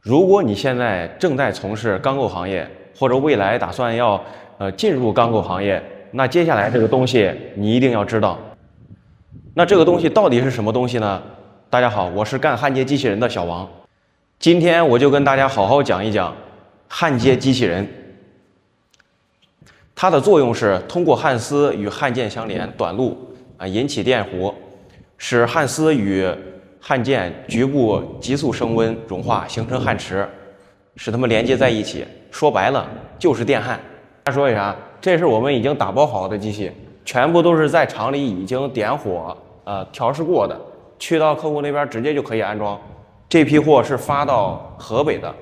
如果你现在正在从事钢构行业，或者未来打算要进入钢构行业，那接下来这个东西你一定要知道。那这个东西到底是什么东西呢？大家好，我是干焊接机器人的小王，今天我就跟大家好好讲一讲焊接机器人。它的作用是通过焊丝与焊件相连，短路引起电弧，使焊丝与焊件局部急速升温融化，形成焊池，使它们连接在一起。说白了就是电焊。再说一下，这是我们已经打包好的机器，全部都是在厂里已经点火调试过的，去到客户那边直接就可以安装。这批货是发到河北的，